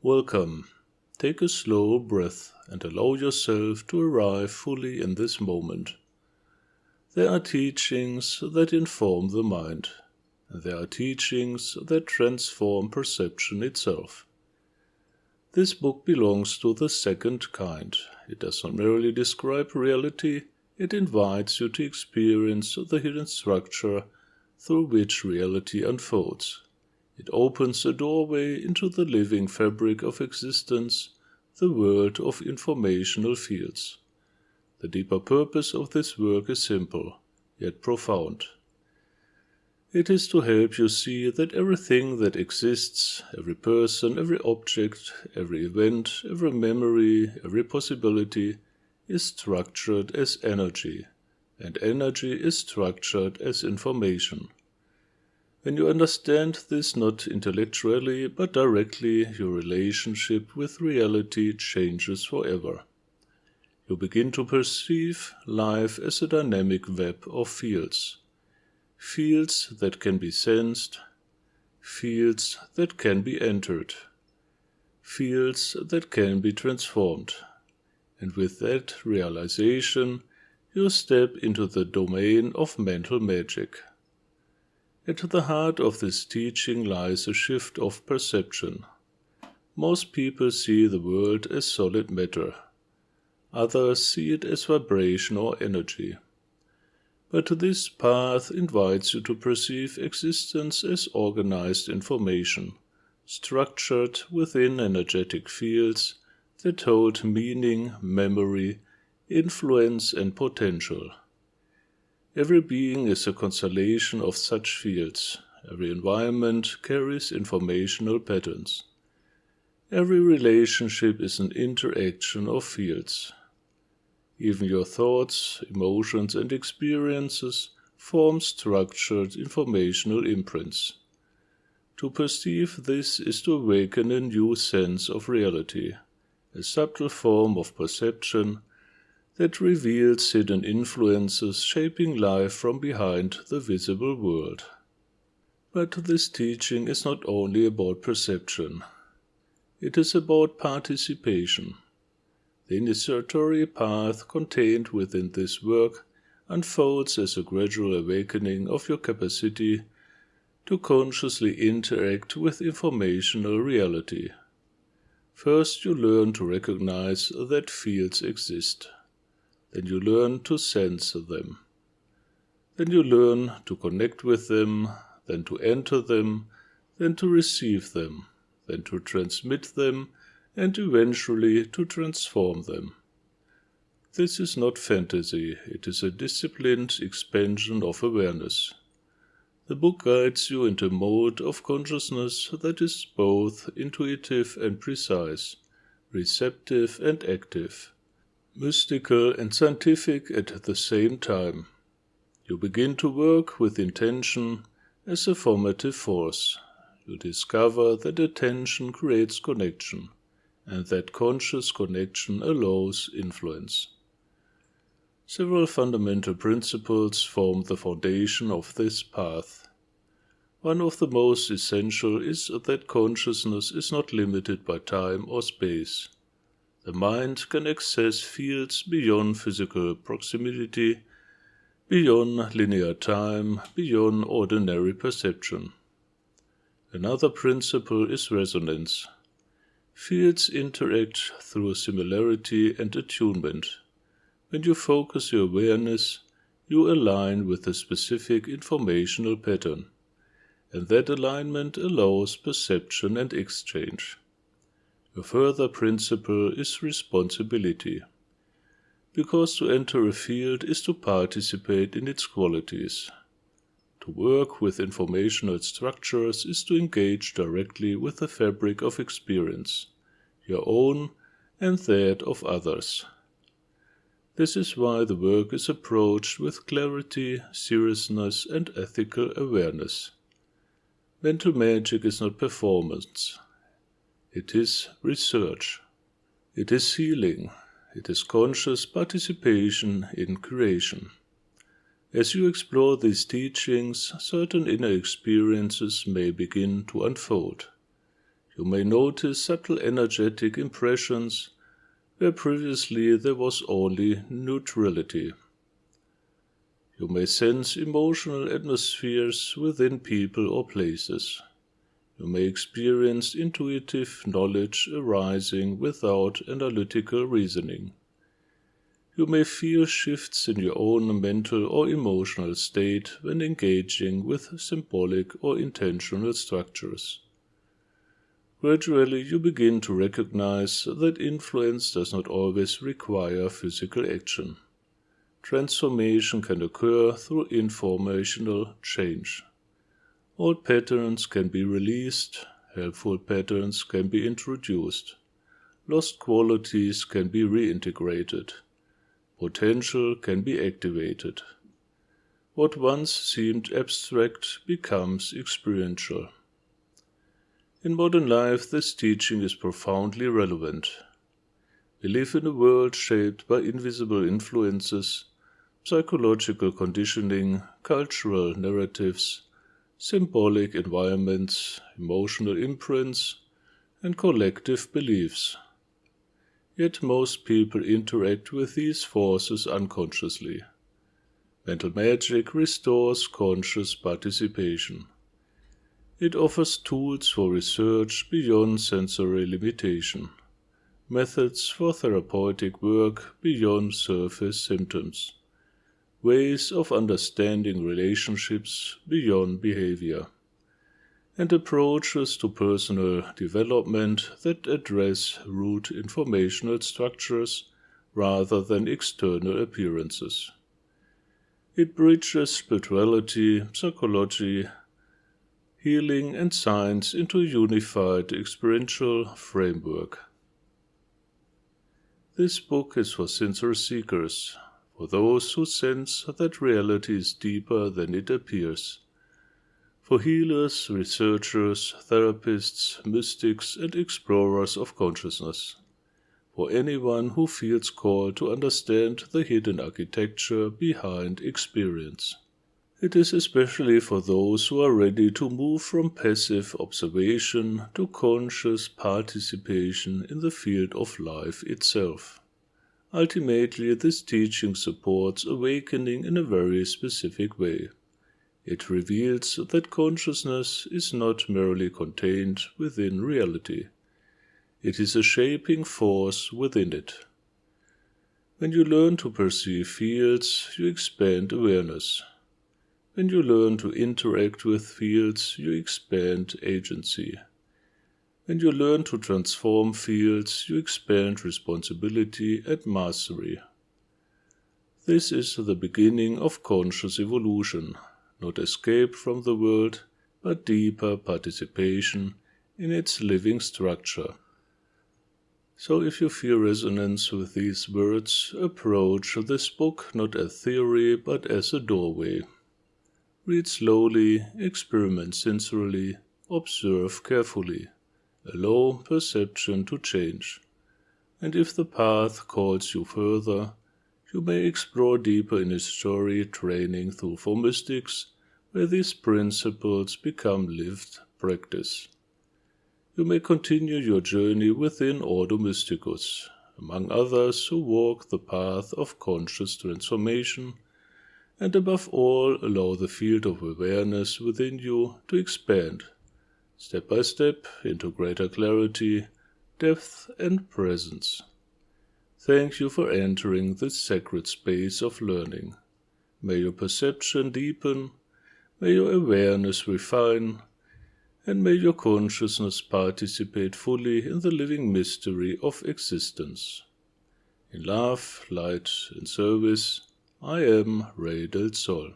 Welcome. Take a slow breath and allow yourself to arrive fully in this moment. There are teachings that inform the mind, and there are teachings that transform perception itself. This book belongs to the second kind. It does not merely describe reality, it invites you to experience the hidden structure through which reality unfolds. It opens a doorway into the living fabric of existence, the world of informational fields. The deeper purpose of this work is simple, yet profound. It is to help you see that everything that exists, every person, every object, every event, every memory, every possibility, is structured as energy, and energy is structured as information. When you understand this not intellectually but directly, your relationship with reality changes forever. You begin to perceive life as a dynamic web of fields. Fields that can be sensed, fields that can be entered, fields that can be transformed. And with that realization, you step into the domain of mental magic. At the heart of this teaching lies a shift of perception. Most people see the world as solid matter. Others see it as vibration or energy. But this path invites you to perceive existence as organized information, structured within energetic fields that hold meaning, memory, influence, and potential. Every being is a constellation of such fields. Every environment carries informational patterns. Every relationship is an interaction of fields. Even your thoughts, emotions, and experiences form structured informational imprints. To perceive this is to awaken a new sense of reality, a subtle form of perception that reveals hidden influences shaping life from behind the visible world. But this teaching is not only about perception. It is about participation. The initiatory path contained within this work unfolds as a gradual awakening of your capacity to consciously interact with informational reality. First, you learn to recognize that fields exist. Then you learn to sense them. Then you learn to connect with them, then to enter them, then to receive them, then to transmit them, and eventually to transform them. This is not fantasy, it is a disciplined expansion of awareness. The book guides you into a mode of consciousness that is both intuitive and precise, receptive and active, mystical and scientific at the same time. You begin to work with intention as a formative force. You discover that attention creates connection, and that conscious connection allows influence. Several fundamental principles form the foundation of this path. One of the most essential is that consciousness is not limited by time or space. The mind can access fields beyond physical proximity, beyond linear time, beyond ordinary perception. Another principle is resonance. Fields interact through similarity and attunement. When you focus your awareness, you align with a specific informational pattern, and that alignment allows perception and exchange. A further principle is responsibility, because to enter a field is to participate in its qualities. To work with informational structures is to engage directly with the fabric of experience, your own and that of others. This is why the work is approached with clarity, seriousness, and ethical awareness. Mental magic is not performance. It is research. It is healing. It is conscious participation in creation. As you explore these teachings, certain inner experiences may begin to unfold. You may notice subtle energetic impressions where previously there was only neutrality. You may sense emotional atmospheres within people or places. You may experience intuitive knowledge arising without analytical reasoning. You may feel shifts in your own mental or emotional state when engaging with symbolic or intentional structures. Gradually, you begin to recognize that influence does not always require physical action. Transformation can occur through informational change. Old patterns can be released, helpful patterns can be introduced, lost qualities can be reintegrated, potential can be activated. What once seemed abstract becomes experiential. In modern life, this teaching is profoundly relevant. We live in a world shaped by invisible influences, psychological conditioning, cultural narratives, symbolic environments, emotional imprints, and collective beliefs. Yet most people interact with these forces unconsciously. Mental magic restores conscious participation. It offers tools for research beyond sensory limitation, methods for therapeutic work beyond surface symptoms, ways of understanding relationships beyond behavior, and approaches to personal development that address root informational structures rather than external appearances. It bridges spirituality, psychology, healing, and science into a unified experiential framework. This book is for sincere seekers, for those who sense that reality is deeper than it appears, for healers, researchers, therapists, mystics, and explorers of consciousness, for anyone who feels called to understand the hidden architecture behind experience. It is especially for those who are ready to move from passive observation to conscious participation in the field of life itself. Ultimately, this teaching supports awakening in a very specific way. It reveals that consciousness is not merely contained within reality. It is a shaping force within it. When you learn to perceive fields, you expand awareness. When you learn to interact with fields, you expand agency. When you learn to transform fields, you expand responsibility and mastery. This is the beginning of conscious evolution, not escape from the world, but deeper participation in its living structure. So if you feel resonance with these words, approach this book not as theory, but as a doorway. Read slowly, experiment sincerely, observe carefully. Allow perception to change. And if the path calls you further, you may explore deeper initiatory training through for mystics, where these principles become lived practice. You may continue your journey within Ordo Mysticus, among others who walk the path of conscious transformation, and above all allow the field of awareness within you to expand, step by step, into greater clarity, depth, and presence. Thank you for entering this sacred space of learning. May your perception deepen, may your awareness refine, and may your consciousness participate fully in the living mystery of existence. In love, light, and service, I am Ray del Sol.